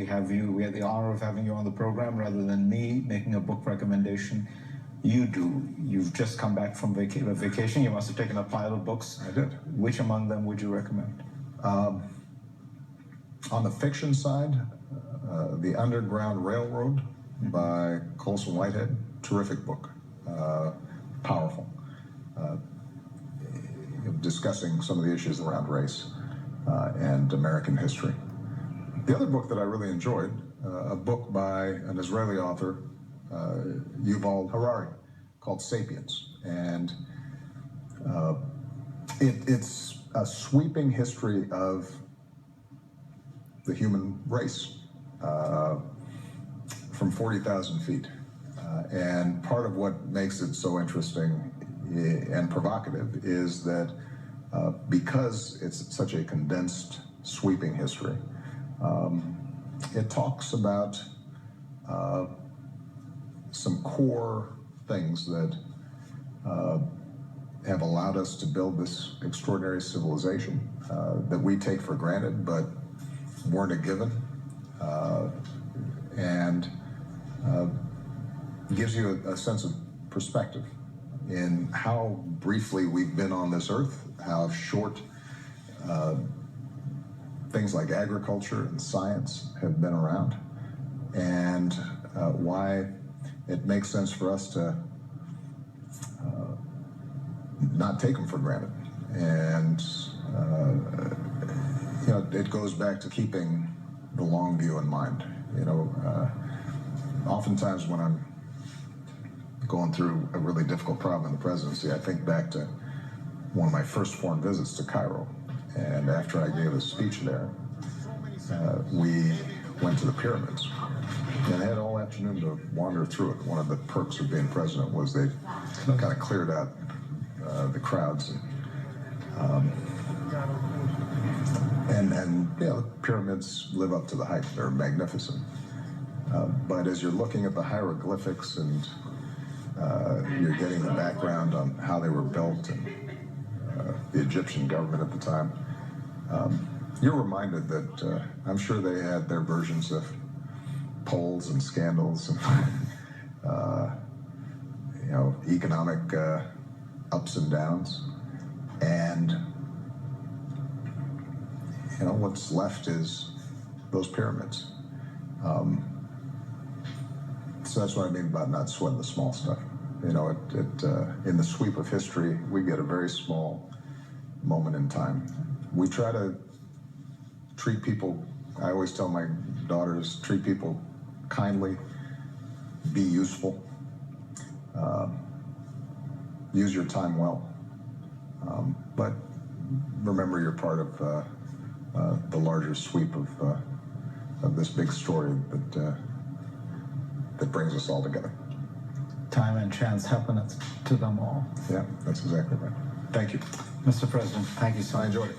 we had the honor of having you on the program rather than me making a book recommendation. You do. You've just come back from vacation. You must have taken a pile of books. I did. Which among them would you recommend? On the fiction side, The Underground Railroad by Colson Whitehead. Terrific book. Powerful. Discussing some of the issues around race and American history. The other book that I really enjoyed, a book by an Israeli author, Yuval Harari, called Sapiens. And it's a sweeping history of the human race from 40,000 feet. And part of what makes it so interesting and provocative is that because it's such a condensed, sweeping history, it talks about some core things that have allowed us to build this extraordinary civilization that we take for granted but weren't a given, and gives you a sense of perspective in how briefly we've been on this earth, how short things like agriculture and science have been around, and why it makes sense for us to not take them for granted. And it goes back to keeping the long view in mind. Oftentimes when I'm going through a really difficult problem in the presidency, I think back to one of my first foreign visits to Cairo. And after I gave a speech there, we went to the pyramids and had all afternoon to wander through it. One of the perks of being president was they kind of cleared out the crowds. And the pyramids live up to the hype. They're magnificent. But as you're looking at the hieroglyphics and you're getting the background on how they were built and the Egyptian government at the time, you're reminded that I'm sure they had their versions of polls and scandals and economic ups and downs, and what's left is those pyramids. So that's what I mean about not sweating the small stuff. In the sweep of history, we get a very small moment in time. We try to treat people, I always tell my daughters, treat people kindly, be useful, use your time well, but remember you're part of the larger sweep of this big story that brings us all together. Time and chance happen to them all. Yeah, that's exactly right. Thank you. Mr. President, thank you so much. I enjoyed it.